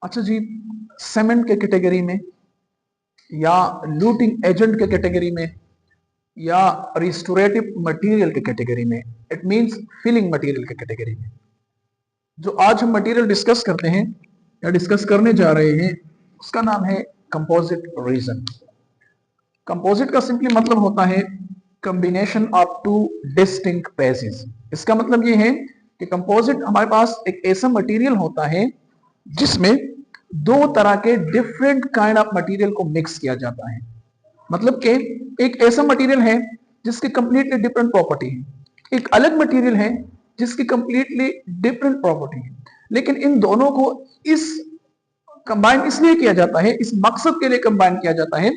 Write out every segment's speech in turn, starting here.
अच्छा जी, सीमेंट के कैटेगरी में या लूटिंग एजेंट के कैटेगरी में या रिस्टोरेटिव मटेरियल के कैटेगरी में, इट मींस फिलिंग मटेरियल के कैटेगरी में, जो आज हम मटेरियल डिस्कस करते हैं या डिस्कस करने जा रहे हैं उसका नाम है कंपोजिट रीजन। कंपोजिट का सिंपली मतलब होता है combination of two distinct pages. इसका मतलब ये है कि कंपोजिट हमारे पास एक ऐसा मटेरियल होता है जिसमें दो तरह के डिफरेंट काइंड ऑफ मटेरियल को मिक्स किया जाता है। मतलब कि एक ऐसा मटेरियल है जिसकी कंप्लीटली डिफरेंट प्रॉपर्टी है, एक अलग मटेरियल है जिसकी कंप्लीटली डिफरेंट प्रॉपर्टी है, लेकिन इन दोनों को इस कंबाइन इसलिए किया जाता है, इस मकसद के लिए कंबाइन किया जाता है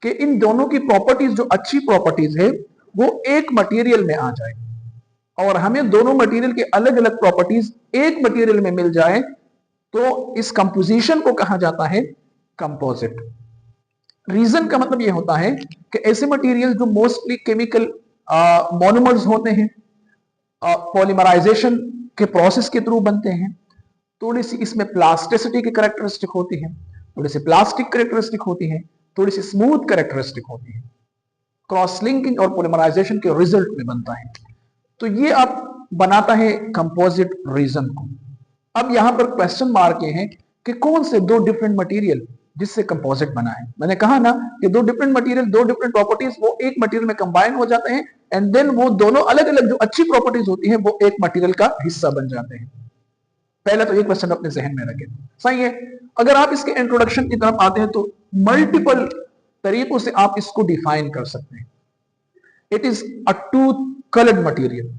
कि इन दोनों की प्रॉपर्टीज जो अच्छी प्रॉपर्टीज है वो एक मटेरियल में आ जाए, और हमें दोनों मटेरियल के अलग अलग प्रॉपर्टीज एक मटेरियल में मिल जाए तो इस कंपोजिशन को कहा जाता है कंपोजिट। रीजन का मतलब यह होता है कि ऐसे मटेरियल जो मोस्टली केमिकल मोनोमर्स होते हैं, पॉलीमराइजेशन के प्रोसेस के थ्रू बनते हैं, थोड़ी सी इसमें प्लास्टिसिटी की कैरेक्टरिस्टिक होती है, थोड़ी सी प्लास्टिक कैरेक्टरिस्टिक होती है, थोड़ी सी स्मूथ कैरेक्टरिस्टिक होती है, क्रॉस लिंकिंग और पॉलीमराइजेशन के रिजल्ट में बनता है। तो ये अब बनाता है कंपोजिट रीजन को। अब यहां पर क्वेश्चन मार्क ये है कि कौन से दो डिफरेंट मटेरियल जिससे कंपोजिट बना है। मैंने कहा ना कि दो डिफरेंट मटेरियल, दो डिफरेंट प्रॉपर्टीज वो एक मटेरियल में कंबाइन हो जाते हैं एंड देन वो दोनों अलग अलग जो अच्छी प्रॉपर्टीज होती है वो एक मटेरियल का हिस्सा बन जाते हैं। पहले तो ये क्वेश्चन अपने जहन में रखें, सही है। अगर आप इसके इंट्रोडक्शन की तरफ आते हैं तो मल्टीपल तरीकों से आप इसको डिफाइन कर सकते हैं। It is a tooth coloured material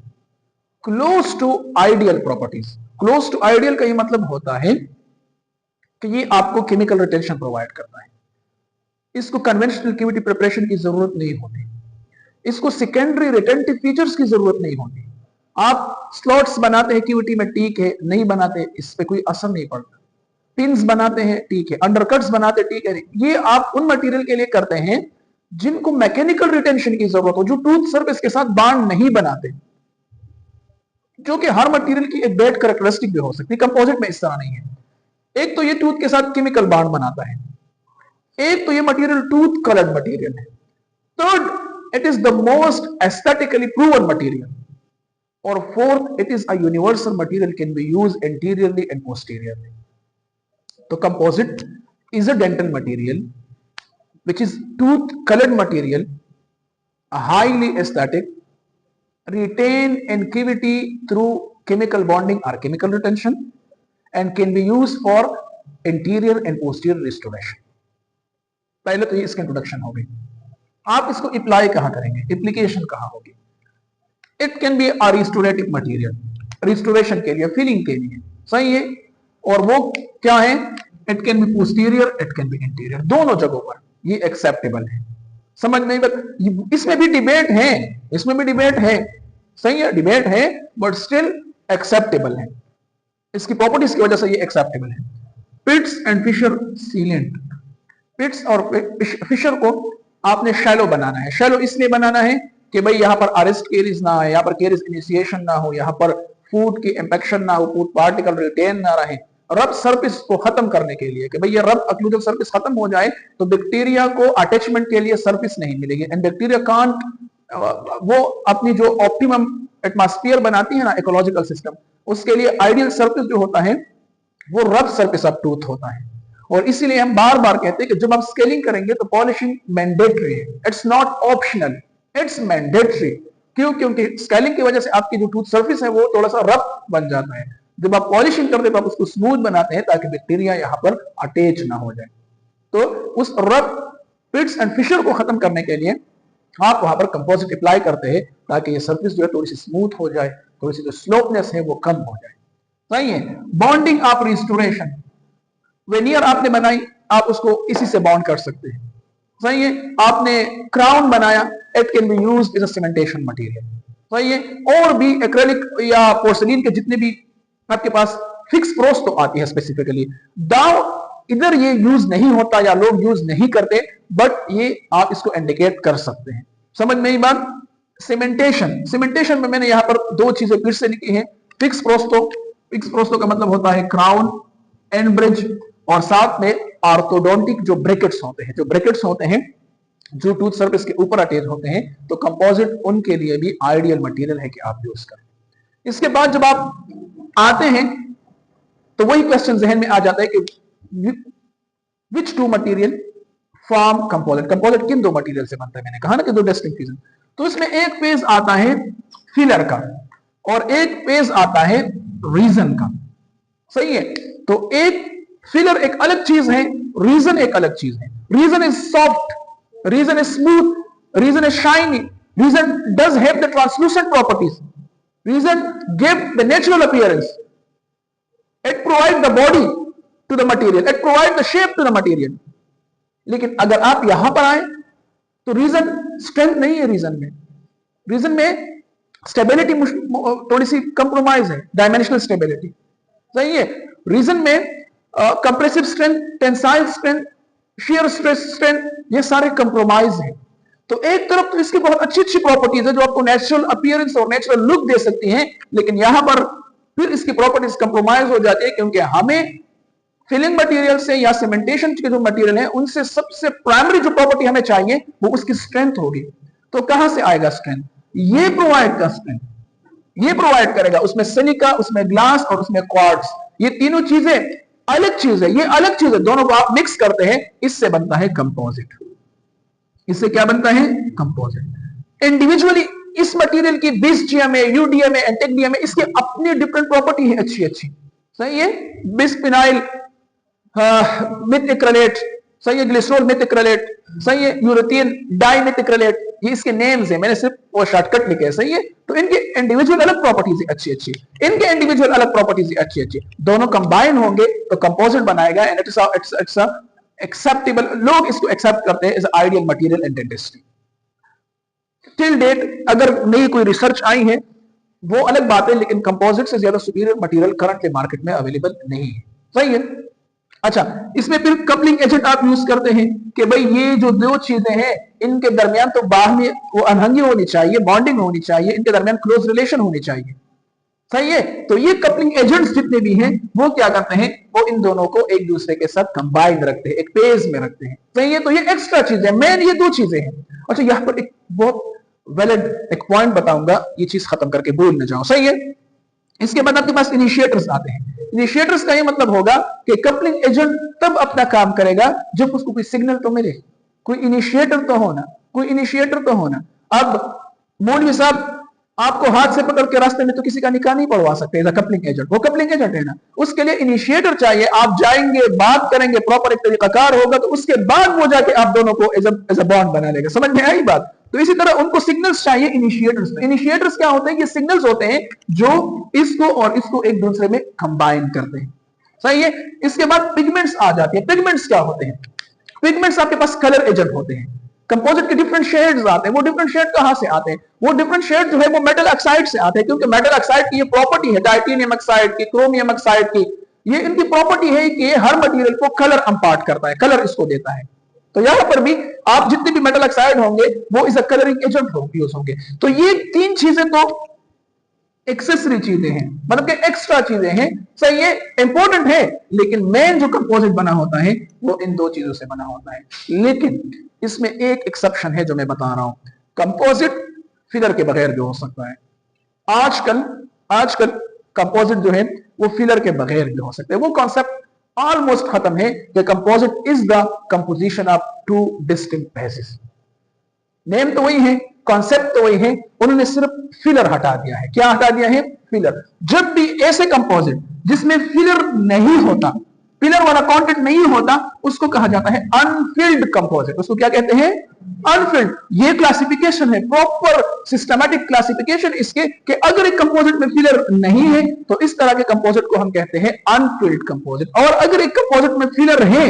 close to ideal properties. Close to ideal का ये मतलब होता है कि ये आपको केमिकल रिटेंशन प्रोवाइड करता है, इसको कन्वेंशनल क्यूविटी प्रिपरेशन की जरूरत नहीं होती, इसको सेकेंडरी रिटेंटिव फीचर्स की जरूरत नहीं होती। आप स्लॉट्स बनाते हैं क्यूविटी में, ठीक है, नहीं बनाते इस पे कोई असर नहीं पड़ता। पिन्स बनाते हैं, ठीक है, अंडरकट्स बनाते हैं, ठीक है, ये आप उन मटेरियल के लिए करते हैं जिनको मैकेनिकल रिटेंशन की जरूरत हो, जो टूथ सरफेस के साथ बांड नहीं बनाते, जो कि हर मटेरियल की एक बैड कैरेक्टरिस्टिक भी हो सकती है। कंपोजिट में इस तरह नहीं है। एक तो ये टूथ के साथ केमिकल बांड बनाता है, एक तो ये मटेरियल टूथ कलर्ड मटेरियल है, third it is the most aesthetically proven material, or fourth it is a universal material, can be used anteriorly and posteriorly. So composite is a dental material which is tooth colored material, a highly aesthetic, retain in cavity through chemical bonding or chemical retention, and can be used for anterior and posterior restoration. पहले तो ये इसका introduction हो गई। आप इसको apply कहां करेंगे, एप्लीकेशन कहां होगी। It can be a restorative material, restoration के लिए, फिलिंग के लिए, सही है। और वो क्या है, it can B posterior, it can B interior, दोनों जगहों पर ये एक्सेप्टेबल है। समझ नहीं, बट इसमें भी डिबेट है, इसमें भी डिबेट है, सही है, डिबेट है, बट स्टिल एक्सेप्टेबल है। इसकी प्रॉपर्टीज की वजह से ये एक्सेप्टेबल है। पिट्स एंड फिशर सीलेंट, पिट्स और फिशर को आपने शैलो बनाना है। शैलो इसलिए बनाना है कि भाई यहां पर अरेस्ट केरीज ना है, यहां पर केरीज इनिशिएशन ना हो, यहां पर फूड की इंफेक्शन ना हो, फूड पार्टिकल रिटेन ना रहे, रब सरफेस को खत्म करने के लिए कि भाई ये रब अक्लूजल सरफेस खत्म हो जाए तो बैक्टीरिया को अटैचमेंट के लिए सरफेस नहीं मिलेगी, एंड बैक्टीरिया कांट वो अपनी जो ऑप्टिमम एटमॉस्फेयर बनाती है ना इकोलॉजिकल सिस्टम, उसके लिए आइडियल सरफेस जो होता है वो रब सरफेस ऑफ टूथ होता है। और इसीलिए हम बार बार कहते हैं कि जब आप स्केलिंग करेंगे तो पॉलिशिंग मैंडेटरी है, it's not optional, it's mandatory. क्यों? क्योंकि स्केलिंग की वजह से आपकी जो टूथ सरफेस है वो थोड़ा सा रफ बन जाता है। जब आप पॉलिशिंग करते हैं तो आप उसको स्मूथ बनाते हैं ताकि बैक्टीरिया यहां पर अटैच ना हो जाए। तो उस रफ पिट्स एंड फिशर को खत्म करने के लिए आप वहां पर कंपोजिट अप्लाई करते हैं ताकि ये सरफेस जो है थोड़ी सी स्मूथ हो जाए, थोड़ी सी जो स्लोपनेस है वो कम हो जाए, सही है। बॉन्डिंग ऑफ रिस्टोरेशन, वेनियर आपने बनाई, आप उसको इसी से बॉन्ड कर सकते हैं, सही है। आपने क्राउन बनाया, it can be used as a cementation material, सही है। और भी एक्रेलिक या पोर्सिलीन के जितने भी आपके पास फिक्स प्रोस तो आती है स्पेसिफिकली, दाव इधर ये यूज नहीं होता या लोग यूज नहीं करते, बट ये आप इसको इंडिकेट कर सकते हैं। समझ में ही बात। सीमेंटेशन, सीमेंटेशन में मैंने यहां पर दो चीजें फिर से लिखी हैं। फिक्स प्रोस्तो, फिक्स प्रोस्तो का मतलब होता है क्राउन, एंड ब्रिज, और साथ में ऑर्थोडोंटिक जो ब्रैकेट्स होते हैं, जो ब्रैकेट्स होते हैं जो टूथ सरफेस के ऊपर अटैच होते हैं, तो कंपोजिट उनके लिए भी आइडियल मटेरियल है कि आप यूज करें। इसके बाद जब आप आते हैं तो वही क्वेश्चन जहन में आ जाता है कि which to material form composite, composite किन दो मटेरियल से बनता है। मैंने कहा ना कि दो डिस्टिंक्ट चीजें। तो इसमें एक फेज आता है फिलर का और एक फेज आता है रीजन का, सही है। तो एक फिलर एक अलग चीज है, रीजन एक अलग चीज है। Resin is soft, resin is smooth, resin is shiny, resin does have the translucent properties, resin give the natural appearance, it provide the body to the material, it provide the shape to the material. लेकिन अगर आप यहां पर आए तो reason strength नहीं है, reason में स्टेबिलिटी थोड़ी सी कंप्रोमाइज है, डायमेंशनल स्टेबिलिटी, सही है। रीजन में compressive strength, tensile strength, shear stress strength, ये सारे कंप्रोमाइज हैं। तो एक तरफ तो इसकी बहुत अच्छी अच्छी प्रॉपर्टीज है जो आपको नेचुरल अपीयरेंस और नेचुरल लुक दे सकती हैं, लेकिन यहां पर फिर इसकी प्रॉपर्टीज कंप्रोमाइज हो जाती है, क्योंकि हमें फिलिंग मटेरियल से या सीमेंटेशन के जो मटेरियल है उनसे सबसे प्राइमरी जो प्रॉपर्टी हमें चाहिए वो उसकी स्ट्रेंथ होगी। तो कहां से आएगा स्ट्रेंथ? ये प्रोवाइड का स्ट्रेंथ, ये प्रोवाइड करेगा। उसमें सिलिका, उसमें ग्लास और उसमें क्वार्ट्ज, ये तीनों चीजें अलग चीज है, ये अलग चीज है। दोनों को आप मिक्स करते हैं, इससे बनता है कंपोजिट। इससे क्या बनता है? कंपोजिट। इंडिविजुअली इस मटेरियल की बिस जीएमए, यूडीएमए, एंटेकडीएमए, इसकी अपनी डिफरेंट प्रॉपर्टी है अच्छी अच्छी, सही है। बिस्फिनाइल मिथिक्रेलेट, सही है, ग्लिसरॉल मिथिक्रेलेट, सही है, यूरेथियन डाइमिथिक्रेलेट, ये इसके नेम्स हैं, मैंने सिर्फ वो शॉर्टकट लिखे हैं, सही है। तो इनके इंडिविजुअल अलग प्रॉपर्टीज है अच्छी अच्छी, इनके इंडिविजुअल अलग प्रॉपर्टीज है अच्छी अच्छी, दोनों कंबाइन होंगे तो कंपोजिट बनाएगा। एंड इट्स एक्सेप्टेबल, लोग इसको एक्सेप्ट करते हैं as ideal material in dentistry. Till date अगर नई कोई रिसर्च आई है वो अलग बात है, लेकिन कंपोजिट से ज्यादा सुपीरियर मटेरियल करंटली मार्केट में अवेलेबल नहीं है, सही है। अच्छा, इसमें फिर कपलिंग एजेंट आप यूज करते हैं कि भाई ये जो दो चीजें हैं इनके दरमियान तो बाहर में वो अनहंगी होनी चाहिए, बॉन्डिंग होनी चाहिए, इनके दरमियान क्लोज रिलेशन होनी चाहिए, सही है। तो ये कपलिंग एजेंट्स जितने भी हैं वो क्या करते हैं, वो इन दोनों को एक दूसरे के साथ कंबाइन रखते हैं, एक पेज में रखते हैं, सही है। तो ये एक्स्ट्रा चीज है, मेन ये दो चीजें हैं। अच्छा, यहां पर एक बहुत वैलिड एक पॉइंट बताऊंगा, ये चीज खत्म करके भूल न जाओ, सही है। इसके बाद आपके पास इनिशिएटर्स आते हैं। इनिशिएटर्स का ये मतलब होगा कि कपलिंग एजेंट तब अपना काम करेगा जब उसको कोई सिग्नल तो मिले, कोई इनिशिएटर तो होना, कोई इनिशिएटर तो होना। अब मौलवी साहब आपको हाथ से पकड़ के रास्ते में तो किसी का निकाह नहीं पढ़वा सकते एज अ कपलिंग एजेंट, वो कपलिंग एजेंट है ना। उसके लिए इनिशिएटर चाहिए, आप जाएंगे, बात करेंगे, प्रॉपर एक तरीकाकार होगा, तो उसके बाद वो जाके आप दोनों को एज अ बॉन्ड बना लेगा। समझ में आई बात? तो इसी तरह उनको सिग्नल्स चाहिए इनिशिएटर्स। इनिशिएटर्स क्या होते हैं? ये सिग्नल्स होते हैं जो इसको और इसको एक दूसरे में कंबाइन करते हैं, सही है। इसके बाद पिगमेंट्स आ जाते हैं। पिगमेंट्स क्या होते हैं? पिगमेंट्स आपके पास कलर एजेंट होते हैं। कंपोजिट के डिफरेंट शेड्स आते हैं। वो डिफरेंट शेड कहां से आते हैं? वो डिफरेंट शेड जो है वो मेटल ऑक्साइड से आते हैं, क्योंकि मेटल ऑक्साइड की ये प्रॉपर्टी है, टाइटेनियम ऑक्साइड की, क्रोमियम ऑक्साइड की, ये इनकी प्रॉपर्टी है कि हर मटेरियल को कलर इंपार्ट करता है, कलर इसको देता है। तो यहां पर भी आप जितने भी मेटल ऑक्साइड होंगे वो इस कलरिंग एजेंट यूज होंगे। तो ये तीन चीजें तो एक्सेसरी चीजें हैं, मतलब कि एक्स्ट्रा चीजें हैं, सही है, इंपॉर्टेंट है, लेकिन मेन जो कंपोजिट बना होता है वो इन दो चीजों से बना होता है। लेकिन इसमें एक एक्सेप्शन है जो मैं बता रहा हूं, कंपोजिट फिलर के बगैर भी हो सकता है। आजकल कंपोजिट जो है वो फिलर के बगैर भी हो सकते हैं। वो कॉन्सेप्ट ऑलमोस्ट खत्म है कि composite is the composition of two distinct basis. Name तो वही है, कॉन्सेप्ट तो वही है, उन्होंने सिर्फ फिलर हटा दिया है। क्या हटा दिया है? फिलर। जब भी ऐसे कंपोजिट जिसमें फिलर नहीं होता, फिलर वाला कंटेंट नहीं होता, उसको कहा जाता है अनफिल्ड कंपोजिट। उसको क्या कहते हैं? अनफिल्ड। ये क्लासिफिकेशन है, प्रॉपर सिस्टमैटिक क्लासिफिकेशन इसके कि अगर एक कंपोजिट में फिलर नहीं है तो इस तरह के कंपोजिट को हम कहते हैं अनफिल्ड कंपोजिट, और अगर एक कंपोजिट में फिलर है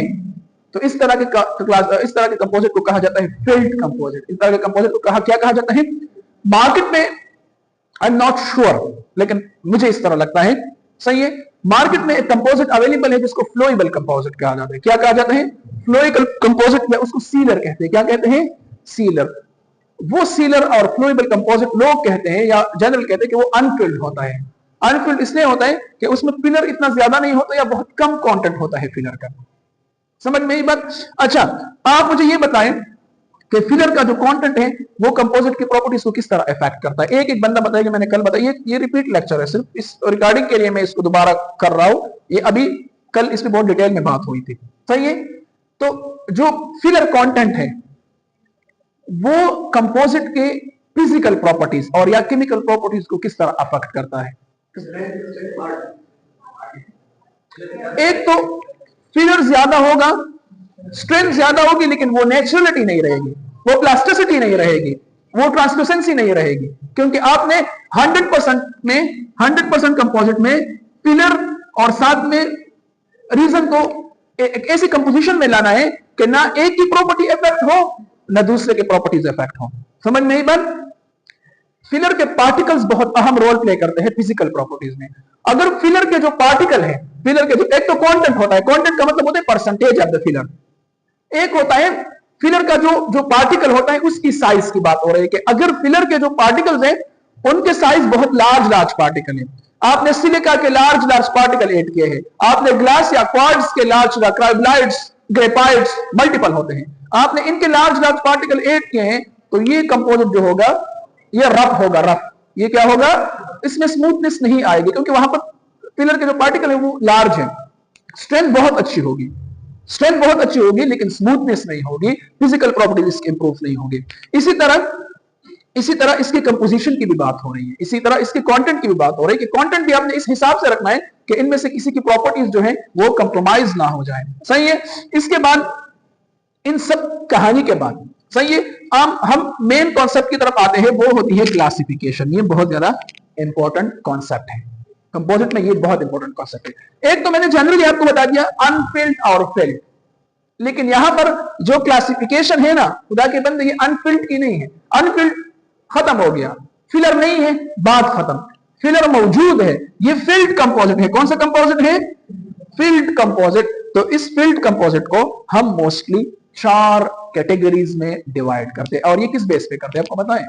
तो इस तरह के कंपोजिट को कहा जाता है फिल्ड कंपोजिट। इस तरह के कंपोजिट को क्या कहा जाता है? मार्केट में आई एम नॉट श्योर, लेकिन मुझे इस तरह लगता है, सही है, मार्केट में एक कंपोजिट अवेलेबल है जिसको फ्लोएबल कंपोजिट कहा जाता है। क्या कहा जाता है? फ्लोएबल कंपोजिट, या उसको सीलर कहते हैं। क्या कहते हैं? सीलर। वो सीलर और फ्लोएबल कंपोजिट लोग कहते हैं या जनरल कहते हैं कि वो अनफिल्ड होता है। अनफिल्ड इसलिए होता है कि उसमें फिलर इतना ज्यादा नहीं होता या बहुत कम कंटेंट होता है फिलर का। समझ में ये बात? अच्छा, आप मुझे ये बताएं कि फिलर का जो कंटेंट है वो कंपोजिट की प्रॉपर्टीज को किस तरह इफेक्ट करता है। एक एक बंदा बताएगा, मैंने कल बताया, ये रिपीट लेक्चर है, सिर्फ इस रिकॉर्डिंग के लिए मैं इसको दोबारा कर रहा हूं। ये अभी कल इसमें बहुत डिटेल में बात हुई थी, सही है। तो जो फिलर कंटेंट है वो कंपोजिट के फिजिकल प्रॉपर्टीज और या केमिकल प्रॉपर्टीज को किस तरह अफेक्ट करता है। एक तो फिलर ज्यादा होगा, स्ट्रेंथ ज्यादा होगी, लेकिन वो नेचुरलिटी नहीं रहेगी, वो प्लास्टिसिटी नहीं रहेगी, वो ट्रांसलूसेंसी नहीं रहेगी, क्योंकि आपने 100% कंपोजिट में फिलर और साथ में रीजन को एक ऐसी कंपोजिशन में लाना है कि ना एक की प्रॉपर्टी इफेक्ट हो ना दूसरे के प्रॉपर्टीज इफेक्ट हो। समझ में ही बात? फिलर के पार्टिकल्स बहुत अहम रोल प्ले करते हैं फिजिकल प्रॉपर्टीज में। अगर फिलर के जो पार्टिकल है, फिलर के जो एक तो कंटेंट होता है, कंटेंट का मतलब होता है परसेंटेज ऑफ द फिलर, एक होता है फिलर का जो पार्टिकल होता है उसकी साइज की बात हो रही है कि अगर फिलर के जो पार्टिकल्स हैं उनके साइज बहुत लार्ज पार्टिकल है। आपने सिलिका के लार्ज पार्टिकल ऐड किए हैं, आपने ग्लास या क्वार्ट्ज के लार्ज क्राइब्लाइड्स, ग्रेफाइट्स मल्टीपल होते हैं, आपने इनके लार्ज पार्टिकल ऐड किए हैं, तो ये कंपोजिट जो होगा ये रफ होगा, रफ। ये क्या होगा? इसमें स्मूथनेस नहीं आएगी, क्योंकि वहां पर फिलर के जो पार्टिकल है वो लार्ज है। स्ट्रेंथ बहुत अच्छी होगी, स्ट्रेंथ बहुत अच्छी होगी, लेकिन स्मूथनेस नहीं होगी, फिजिकल प्रॉपर्टीज इसकी इंप्रूव नहीं होगी। इसी तरह इसकी कंपोजिशन की भी बात हो रही है, इसी तरह इसके कंटेंट की भी बात हो रही है कि कंटेंट भी आपने इस हिसाब से रखना है कि इनमें से किसी की प्रॉपर्टीज जो है वो कंप्रोमाइज ना हो जाए, सही है। इसके बाद इन सब कहानी के बाद, सही है, हम मेन कॉन्सेप्ट की तरफ आते हैं, वो होती है क्लासिफिकेशन। ये बहुत ज्यादा इंपॉर्टेंट कॉन्सेप्ट है कंपोजिट में, ये बहुत इंपॉर्टेंट कॉन्सेप्ट है। एक तो मैंने जनरली आपको बता दिया अनफिल्ड और फिल्ड, लेकिन यहां पर जो क्लासिफिकेशन है ना, खुदा के बंदे, ये अनफिल्ड की नहीं है। अनफिल्ड खत्म हो गया, फिलर नहीं है, बात खत्म। फिलर मौजूद है, ये फिल्ड कंपोजिट है। कौन सा कंपोजिट है? Field composite. तो इस फिल्ड कंपोजिट को हम मोस्टली 4 कैटेगरीज में डिवाइड करते हैं, और ये किस बेस पे करते हैं आपको बताएं?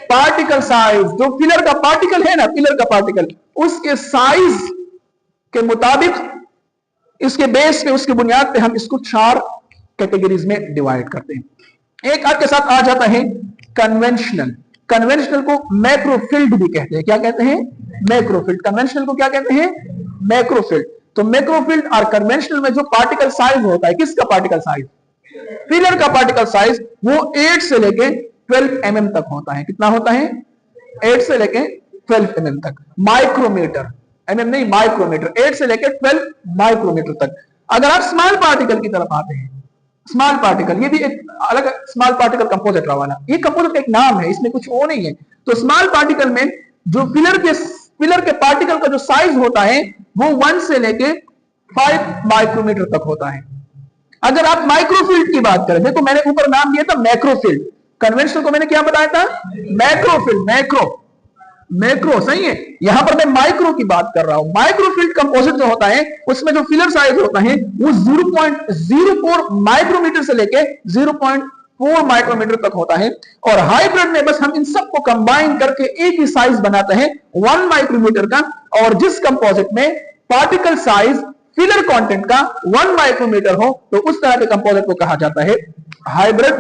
Particle size. जो फिलर का पार्टिकल है ना, फिलर का पार्टिकल, उसके साइज के मुताबिक, इसके बेस पे, उसकी बुनियाद पे हम इसको 4 कैटेगरीज में डिवाइड करते हैं। एक आपके साथ आ जाता है कन्वेंशनल। कन्वेंशनल को मैक्रोफिल्ड भी कहते हैं। क्या कहते हैं? मैक्रोफिल्ड। कन्वेंशनल को क्या कहते हैं? मैक्रोफिल्ड। तो मैक्रोफिल्ड और कन्वेंशनल में जो पार्टिकल साइज होता है, किसका पार्टिकल साइज? फिलर का पार्टिकल साइज वो 8 से लेके 12 mm तक होता है। कितना होता है? 8 से लेके 12 mm तक। माइक्रोमीटर, mm नहीं, माइक्रोमीटर। 8 से लेके 12 माइक्रोमीटर तक। अगर आप स्मॉल पार्टिकल की तरफ आते हैं, स्मॉल पार्टिकल, ये भी एक अलग स्मॉल पार्टिकल कंपोजिट वाला, ये कंपोजिट का एक नाम है, इसमें कुछ वो नहीं है। तो स्मॉल पार्टिकल में जो फिलर के पार्टिकल का जो साइज होता है वो 1 से लेके 5 माइक्रोमीटर तक होता है। अगर आप माइक्रोफिल्ड की बात करें, देखो मैंने ऊपर नाम दिया था मैक्रोफिल्ड, कन्वेंशनल को मैंने क्या बताया था? मैक्रोफिल्ड। मैक्रो सही है, यहां पर मैं माइक्रो की बात कर रहा हूं। माइक्रोफिल्ड कंपोजिट जो होता है उसमें जो फिलर साइज होता है वो 0.04 माइक्रोमीटर से लेके 0.4 माइक्रोमीटर तक होता है। और हाइब्रिड में बस हम इन सबको कंबाइन करके एक ही साइज बनाते हैं 1 माइक्रोमीटर का। और जिस कंपोजिट में पार्टिकल साइज फिलर कंटेंट का 1 माइक्रोमीटर हो, तो उस तरह के कंपोजिट को कहा जाता है हाइब्रिड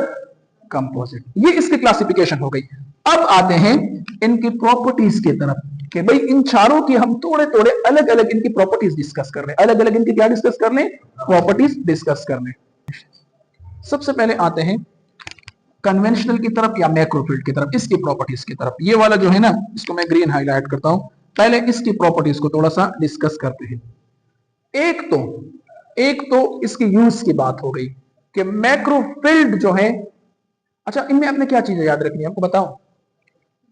कंपोजिट। ये इसकी क्लासिफिकेशन हो गई। अब आते हैं इनकी प्रॉपर्टीज की तरफ कि भाई इन चारों की हम थोड़े थोड़े अलग अलग इनकी प्रॉपर्टीज डिस्कस कर रहे हैं। अलग अलग इनकी क्या डिस्कस कर लें? प्रॉपर्टीज डिस्कस कर लें। सबसे पहले आते हैं कन्वेंशनल की तरफ या मैक्रोफिल्ड की तरफ, इसकी प्रॉपर्टीज की तरफ। ये वाला जो है ना, इसको मैं ग्रीन हाईलाइट करता हूं। पहले इसकी प्रॉपर्टीज को थोड़ा सा डिस्कस करते हैं। एक तो इसकी यूज की बात हो गई कि मैक्रोफिल्ड जो है, अच्छा इनमें आपने क्या चीजें याद रखनी है आपको बताओ।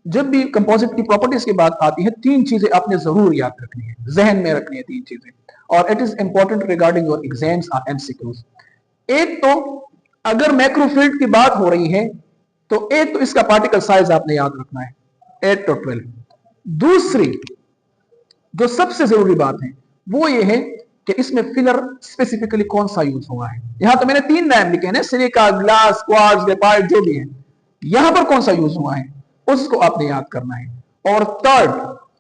जब भी कंपोजिट की प्रॉपर्टीज की बात आती है, 3 चीजें आपने जरूर याद रखनी है, जहन में रखनी है 3 चीजें, और it is important regarding your exams और एमसीक्यूज। एक तो अगर मैक्रोफिल्ड की बात हो रही है तो एक तो इसका पार्टिकल साइज आपने याद रखना है 8 to 12। दूसरी जो सबसे जरूरी बात है वो ये है कि इसमें फिलर स्पेसिफिकली कौन सा यूज हुआ है। यहां तो मैंने 3 नाम लिखे हैं, सिलिका, ग्लास, क्वार्ट्ज, ग्रेफाइट, जो भी है, यहां पर कौन सा यूज हुआ है उसको आपने याद करना है। और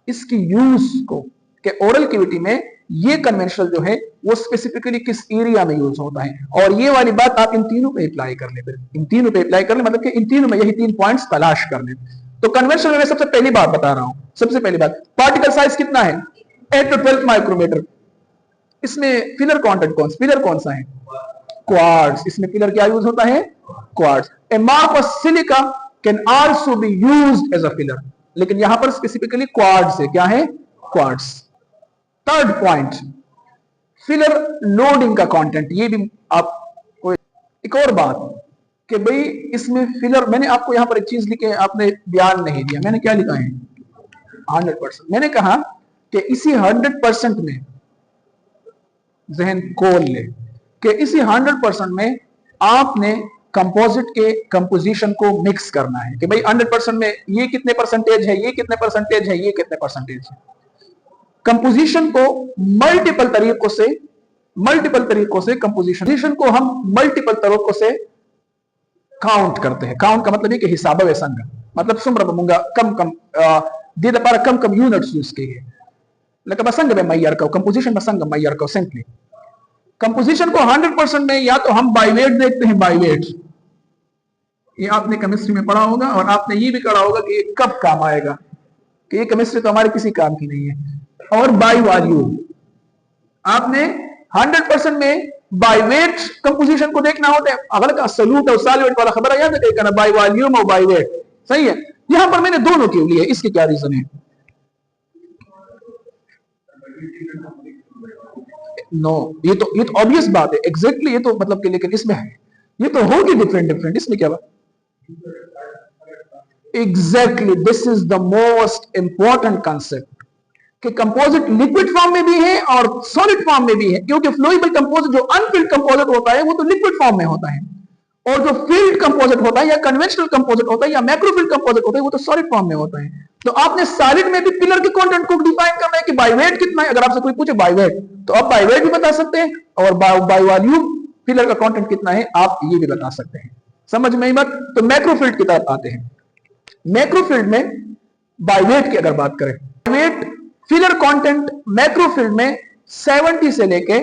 इसकी यूज को कि ओरल कैविटी में ये कन्वेंशनल जो है वो स्पेसिफिकली किस एरिया में यूज होता है, और ये वाली बात आप इन तीनों पे अप्लाई कर ले, फिर इन तीनों पे अप्लाई कर ले, मतलब कि इन तीनों में यही 3 पॉइंट्स तलाश कर ले। तो कन्वेंशनल में सबसे पहली बात बता रहा हूं, सबसे पहली बात, पार्टिकल साइज कितना है, 8 to 12 माइक्रोमीटर। इसमें फिलर फिलर कौन सा है, क्वार्ट्ज। इसमें फिलर क्या यूज होता है, quartz. Amorphous silica can also be used as a filler, लेकिन यहां पर स्पेसिफिकली क्वार्ट्ज है, क्या है, quartz. Third point, filler loading का कंटेंट, ये भी आपको एक और बात कि भाई इसमें फिलर, मैंने आपको यहां पर एक चीज लिखी है, आपने ध्यान नहीं दिया, मैंने क्या लिखा है 100%। मैंने कहा कि इसी 100% में जहन खोल ले कि इसी 100% में आपने कंपोजिट के कंपोजिशन को मिक्स करना है कि भाई 100% में ये कितने परसेंटेज है, ये कितने परसेंटेज है, ये कितने परसेंटेज है। कंपोजिशन को मल्टीपल तरीकों से कंपोजिशन को हम मल्टीपल तरीकों से काउंट करते हैं। काउंट का मतलब है कि हिसाब वे संग, मतलब सुमर बमुंगा कम कम दीद पर कम कम यूनिट्स यूज किए, लेकिन बसंग में मैयर का कंपोजिशन बसंग मैयर का सिंपली कंपोजिशन को 100% में या तो हम बाय वेट देखते हैं, बाय वेट, ये आपने केमिस्ट्री में पढ़ा होगा, और आपने ये भी पढ़ा होगा कि ये कब काम आएगा, कि ये केमिस्ट्री तो हमारे किसी काम की नहीं है। और बाय वॉल्यूम, आपने 100% में बाय वेट कंपोजिशन को देखना होता है। अगर का सॉल्यूट और सॉल्वेंट वाला खबर याद है क्या, बाय वॉल्यूम और बाय वेट, सही है। यहां पर मैंने दोनों क्यों लिए, इसके क्या रीजन है, नो ये तो ऑब्वियस बात है, एग्जैक्टली ये तो मतलब कि, लेकिन इसमें है ये तो होगी डिफरेंट, इसमें क्या बात, exactly this is the most important concept कि कंपोजिट लिक्विड फॉर्म में भी है और सॉलिड फॉर्म में भी है, क्योंकि फ्लूइबल कंपोजिट जो अनफिल्ड कंपोजिट होता है वो तो लिक्विड फॉर्म में होता है, और जो फील्ड कंपोजिट होता है या कन्वेंशनल कंपोजिट होता है या मैक्रोफिल्ड कंपोजिट होता है वो तो सॉलिड फॉर्म में होता है। तो आपने सॉलिड में भी पिलर के कंटेंट को डिफाइन करना है कि बाय वेट कितना है। अगर आपसे कोई पूछे बाय वेट, तो आप बाय वेट भी बता सकते हैं, और बाय वॉल्यूम पिलर का कंटेंट कितना है आप ये भी बता सकते हैं। समझ में आई बात। तो मैक्रोफिल्ड की तरफ आते हैं। मैक्रोफिल्ड में बाय वेट की अगर बात करें, वेट फिलर कंटेंट मैक्रोफिल्ड में 70 से लेके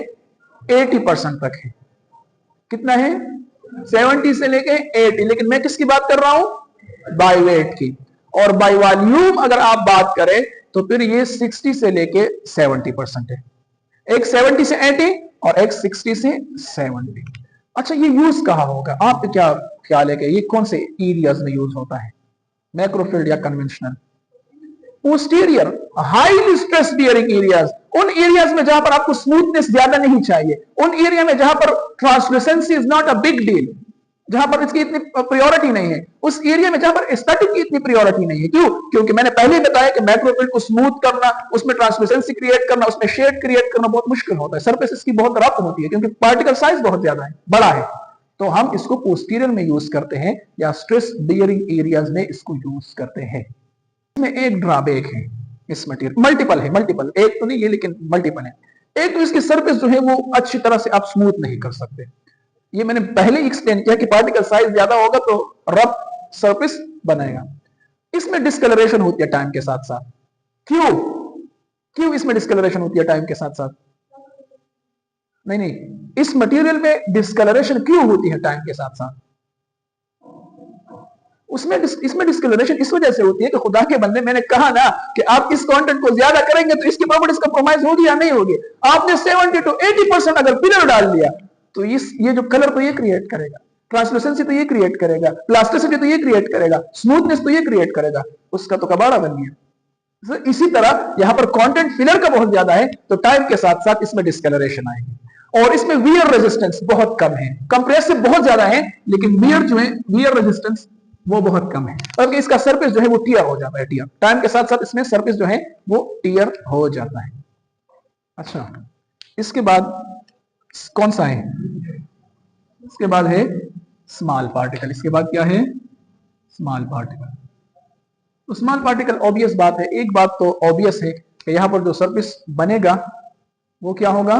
80% तक है। कितना है, 70 से लेके 80, लेकिन मैं किसकी बात कर रहा हूं, बाय वेट की। और बाय वॉल्यूम अगर आप बात करें तो फिर ये 60 से लेके 70% है। एक 70 से 80 और एक 60 से 70। अच्छा, ये यूज कहां होगा, आप क्या ख्याल है कि ये कौन से एरियाज में यूज होता है, मैक्रोफिल्ड या conventional? Posterior highly stress bearing areas, उन एरियाज में जहां पर आपको स्मूथनेस ज्यादा नहीं चाहिए, उन एरिया में जहां पर translucency is not a big deal, जहां पर इसकी इतनी प्रायोरिटी नहीं है, उस एरिया में जहां पर एस्थेटिक की इतनी प्रायोरिटी नहीं है। क्यों? क्योंकि मैंने पहले बताया कि मैक्रोफिल्ड को स्मूथ करना, उसमें ट्रांसलूसेंसी क्रिएट करना, उसमें शेड क्रिएट करना बहुत मुश्किल होता है, सरफेस इसकी बहुत रफ होती है क्योंकि पार्टिकल साइज बहुत ज्यादा है, बड़ा है। तो हम इसको पोस्टीरियर में यूज करते हैं या स्ट्रेस बियरिंग एरियाज में इसको यूज करते हैं। इसमें एक ड्रॉबैक है इस मटेरियल, मल्टीपल है, मल्टीपल, एक तो नहीं है लेकिन मल्टीपल है। एक तो इसकी सरफेस जो है वो अच्छी तरह से आप स्मूथ नहीं कर सकते, ये मैंने पहले ही एक्सप्लेन किया कि पार्टिकल साइज ज्यादा होगा तो रफ सरफेस बनाएगा। इसमें डिस्कलरेशन होती है टाइम के साथ साथ। क्यों इसमें डिस्कलरेशन होती है टाइम के साथ साथ? नहीं, इस मटेरियल में डिस्कलरेशन क्यों होती है टाइम के साथ साथ? इसमें डिस्कलरेशन इस वजह से होती है कि खुदा के बंदे, मैंने कहा ना कि आप इस कंटेंट को ज्यादा करेंगे तो इसकी प्रॉपर्टीज कंप्रोमाइज होगी या नहीं होगी। आपने 70 to 80% अगर पिलर डाल दिया तो ये जो कलर तो ये क्रिएट करेगा, ट्रांसलूसेंसी तो ये क्रिएट करेगा, प्लास्टिसिटी तो ये क्रिएट करेगा, स्मूथनेस तो ये क्रिएट करेगा, उसका तो कबाड़ा बन गया। इसी तरह यहां पर कंटेंट फिलर का बहुत ज्यादा है तो टाइम के साथ साथ इसमें डिस्कलरेशन आएगी। और इसमें वियर रेजिस्टेंस बहुत कम है, कंप्रेसिव बहुत ज्यादा है लेकिन वियर जो है, वियर रेजिस्टेंस वो बहुत कम है, बल्कि इसका सरफेस जो है वो टियर हो जाता है, टियर टाइम के साथ साथ इसमें सरफेस जो है वो टियर हो जाता है। अच्छा, इसके बाद कौन सा है? इसके बाद है स्मॉल पार्टिकल। इसके बाद क्या है? Small particle. तो स्मॉल पार्टिकल ऑब्वियस बात है, एक बात तो ऑब्वियस है कि यहां पर जो सरफेस बनेगा वो क्या होगा,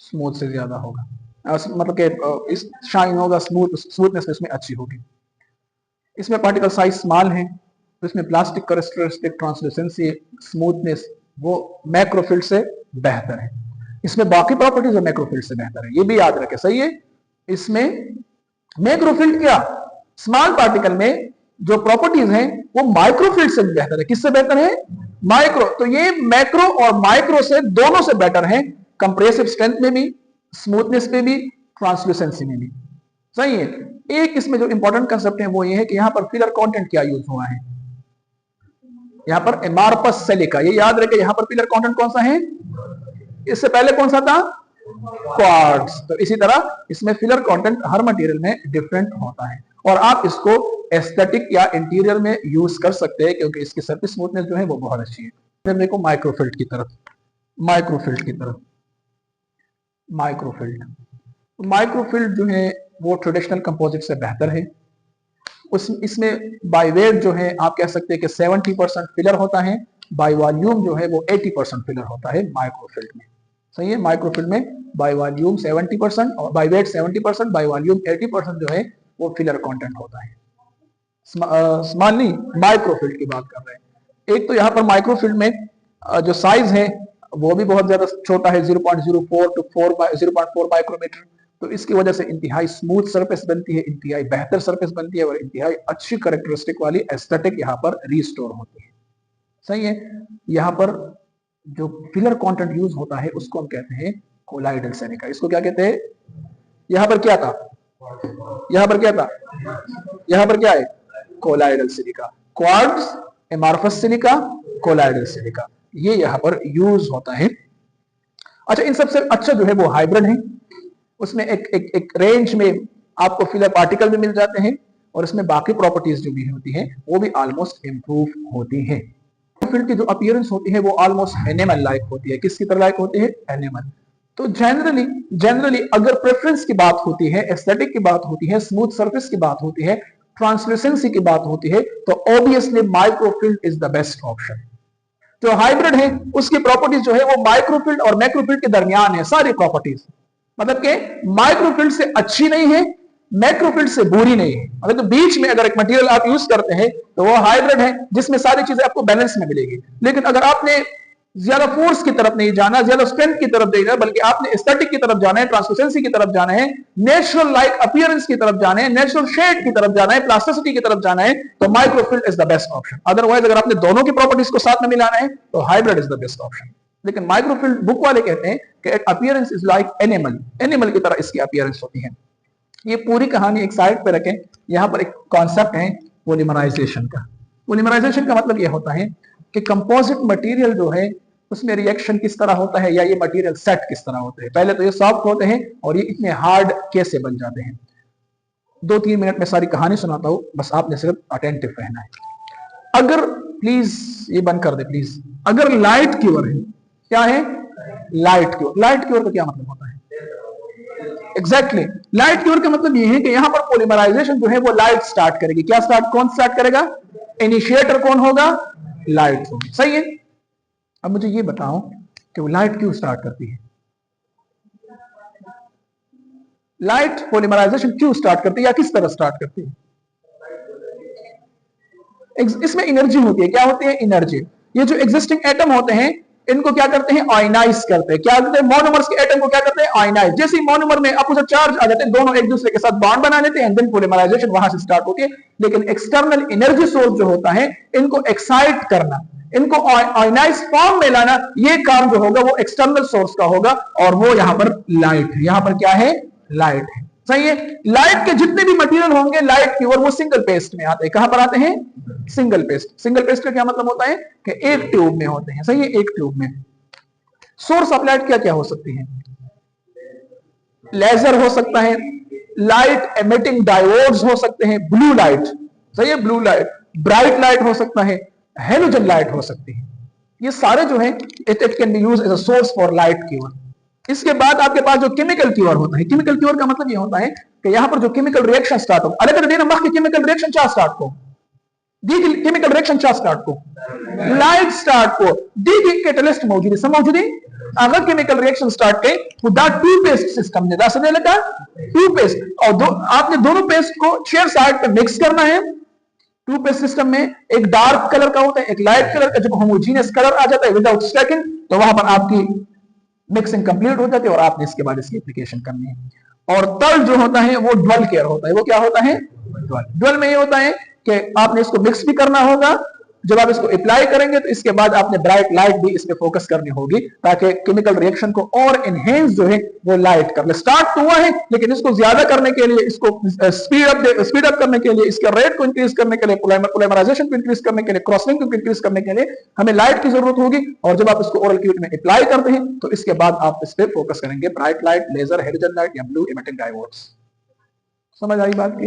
स्मूथ से ज्यादा होगा, मतलब कि इस शाइन होगा, स्मूथनेस इसमें अच्छी होगी। इसमें पार्टिकल साइज स्मॉल है, तो इसमें प्लास्टिक कैरेक्टरिस्टिक, ट्रांसलूसेंसी, स्मूथनेस वो मैक्रोफिल्ड से बेहतर है। इसमें बाकी प्रॉपर्टीज मैक्रोफिल्ड से बेहतर है, ये भी याद रखें, सही है। इसमें मैक्रोफिल्ड क्या, स्मॉल पार्टिकल में जो प्रॉपर्टीज हैं वो माइक्रोफिल्ड से भी बेहतर है। किससे बेहतर है? माइक्रो। तो ये मैक्रो और माइक्रो से दोनों से बेटर है, कंप्रेसिव स्ट्रेंथ में भी, स्मूथनेस में भी, ट्रांसलूसेंसी में भी, सही है। एक इसमें जो इंपॉर्टेंट कंसेप्ट है वो ये है कि यहां पर फिलर कंटेंट क्या यूज हुआ है, यहां पर एमार्फस सिलिका, ये याद रखे। यहां पर फिलर कंटेंट कौन सा है, इससे पहले कौन सा था? क्वार्ट्ज। तो इसी तरह इसमें फिलर कंटेंट हर मटेरियल में डिफरेंट होता है और आप इसको एस्थेटिक या इंटीरियर में यूज कर सकते हैं क्योंकि इसकी सरफेस स्मूथनेस जो है वो बहुत अच्छी है। देखो माइक्रोफिल्ड की तरफ, माइक्रोफिल्ड की तरफ, माइक्रोफिल्ड जो है वो ट्रेडिशनल कंपोजिट से बेहतर है। इसमें बाय वेट जो है आप कह सकते हैं कि 70% फिलर होता है, बाय वॉल्यूम जो है वो 80% फिलर होता है माइक्रोफिल्ड में, सही है। माइक्रोफिल्ड में बाय वॉल्यूम 70% और बाय वेट 70%, बाय वॉल्यूम 80% जो है वो फिलर कंटेंट होता है। स्मॉल नहीं, माइक्रोफिल्ड की बात कर रहे हैं। एक तो यहाँ पर माइक्रोफिल्ड में जो साइज है वो भी बहुत ज्यादा छोटा है, 0.04 टू 0.4 माइक्रोमीटर। तो इसकी वजह से इंतहाई स्मूथ सरफेस बनती है, इंतहाई बेहतर सरफेस बनती है और इंतहाई अच्छी कैरेक्टरिस्टिक वाली एस्थेटिक यहाँ पर रिस्टोर होती है, सही है। यहाँ पर जो फिलर कंटेंट यूज होता है उसको हम कहते हैं कोलाइडल सिलिका। इसको क्या कहते हैं? यहाँ पर क्या था, यहाँ पर क्या था, यहाँ पर क्या है? Colloidal silica. Quartz, amorphous silica, colloidal silica, ये यहाँ पर यूज होता है। अच्छा, इन सबसे अच्छा जो है वो हाइब्रिड है। उसमें एक रेंज में आपको फिलर पार्टिकल भी मिल जाते हैं और इसमें बाकी प्रॉपर्टीज जो भी होती हैं वो भी ऑलमोस्ट इंप्रूव होती हैं। फिल्ड की जो अपीयरेंस होती है वो ऑलमोस्ट एनिमल लाइक होती है। किसकी तरह लाइक होती है? एनिमल। तो जनरली अगर प्रेफरेंस की बात होती है, एस्थेटिक की बात होती है, स्मूथ सरफेस की बात होती है, ट्रांसलूसेंसी की बात होती है, तो obviously microfilled is the best option. जो हाइब्रिड है उसकी प्रॉपर्टीज जो है वो माइक्रोफिल्ड और मैक्रोफिल्ड के दरमियान है, सारी प्रॉपर्टीज, मतलब कि माइक्रोफिल्ड से अच्छी नहीं है, मैक्रोफिल्ड से बुरी नहीं है। अगर तो बीच में अगर एक मटेरियल आप यूज करते हैं तो वो हाइब्रिड है जिसमें सारी चीजें आपको बैलेंस में मिलेगी। लेकिन अगर आपने ज्यादा फोर्स की तरफ नहीं जाना, ज्यादा स्ट्रेंथ की तरफ नहीं जाना, बल्कि आपने एस्थेटिक की तरफ जाना है, ट्रांसलूसेंसी की तरफ जाना है, नेचुरल लाइक अपीयरेंस की तरफ जाना है, नेचुरल शेड की तरफ जाना है, प्लास्टिसिटी की तरफ जाना है, तो microfilled is the best option. Otherwise अगर आपने दोनों की प्रॉपर्टीज को साथ में मिलाना है तो hybrid is the best option. लेकिन माइक्रोफिल्ड बुक वाले कहते हैं कि appearance is like animal, animal की तरह इसकी अपीयरेंस होती है। ये पूरी कहानी एक साइड पे रखें। यहां पर एक कॉन्सेप्ट है पॉलीमराइजेशन का। पॉलीमराइजेशन का मतलब यह होता है कि कंपोजिट मटेरियल जो है उसमें रिएक्शन किस तरह होता है या ये मटेरियल सेट किस तरह होते हैं। पहले तो ये सॉफ्ट होते हैं और ये इतने हार्ड कैसे बन जाते हैं। 2-3 मिनट में सारी कहानी सुनाता हूं, बस आपने सिर्फ अटेंटिव रहना है। अगर प्लीज ये बंद कर दे प्लीज। अगर लाइट क्यूअर है, क्या है? Light queer. लाइट क्यूअर का क्या मतलब होता है? एग्जैक्टली, लाइट क्यूअर का मतलब ये है कि यहां पर पॉलीमराइजेशन जो है वो लाइट स्टार्ट करेगी। क्या स्टार्ट, कौन स्टार्ट करेगा? इनिशिएटर कौन होगा? लाइट होगी, सही है। अब मुझे ये बताओ कि वो लाइट क्यों स्टार्ट करती है? लाइट पॉलीमराइजेशन क्यों स्टार्ट करती है या किस तरह स्टार्ट करती है? इसमें एनर्जी होती है। क्या होती है? एनर्जी। ये जो एग्जिस्टिंग एटम होते हैं इनको क्या करते हैं? आयनाइज करते हैं। क्या करते हैं? मोनोमर्स के एटम को क्या करते हैं? आयनाइज। जैसे ही मोनोमर में अपोजिट चार्ज आ जाते हैं, दोनों एक दूसरे के साथ बॉन्ड बना लेते हैं, देन पॉलीमराइजेशन वहां से स्टार्ट होती है। लेकिन एक्सटर्नल एनर्जी सोर्स जो होता है, इनको एक्साइट करना, इनको आयनाइज फॉर्म में लाना, ये काम जो होगा वो एक्सटर्नल सोर्स का होगा और वो यहां पर लाइट है। यहां पर क्या है? लाइट है, सही है। लाइट के जितने भी मटेरियल होंगे लाइट की और वो सिंगल पेस्ट में आते हैं। कहां पर आते हैं? Single paste. सिंगल पेस्ट का क्या मतलब होता है कि एक ट्यूब में होते हैं, सही है, एक ट्यूब में। सोर्स ऑफ लाइट क्या क्या हो सकती है? लेजर हो सकता है, लाइट एमिटिंग डायोड्स हो सकते हैं, ब्लू लाइट, सही है, ब्लू लाइट, ब्राइट लाइट हो सकता है, हेलोजन लाइट हो सकती है। ये सारे जो है it can be used as a source for light cure. इसके बाद आपके पास जो केमिकल क्यूअर होता है, केमिकल क्यूअर का मतलब ये होता है कि यहां पर जो केमिकल रिएक्शन स्टार्ट हो, अलग अलग नंबर के केमिकल रिएक्शन क्या स्टार्ट हो, दी केमिकल रिएक्शन क्या स्टार्ट को, लाइट स्टार्ट को, दी कैटलिस्ट मौजूद है, सब मौजूद है। अगर केमिकल रिएक्शन स्टार्ट के खुदा टू पेस्ट सिस्टम ने दा समझने लगा टू पेस्ट और आपने दोनों पेस्ट को शेयर साइड पे मिक्स करना है। टू फेज सिस्टम में एक डार्क कलर का होता है, एक लाइट कलर का। जब होमोजीनियस कलर आ जाता है विदाउट स्टैकिंग, तो वहां पर आपकी मिक्सिंग कंप्लीट हो जाती है और आपने इसके बाद इसकी एप्लीकेशन करनी है। और तल जो होता है वो ड्वेल केयर होता है। वो क्या होता है? ड्वेल में ये होता है कि आपने इसको मिक्स भी करना होगा। जब आप इसको अप्लाई करेंगे तो इसके बाद आपने ब्राइट लाइट भी इसमें फोकस करनी होगी, ताकि केमिकल रिएक्शन को और एनहेंस जो है वो लाइट कर ले। स्टार्ट तो हुआ है, लेकिन इसको ज्यादा करने के लिए, इसको स्पीड अप करने के लिए, इसके रेट को इंक्रीज करने के लिए, पोलीमराइजेशन को इंक्रीज करने के लिए, क्रॉसलिंक को इंक्रीज करने के लिए हमें लाइट की जरूरत होगी। और जब आप इसको ओरल क्यूट में अप्लाई करते हैं तो इसके बाद आप इस पर फोकस करेंगे bright light, laser, hydrogen light या ब्लू इमिटिंग डायोड्स। समझ आई बात की?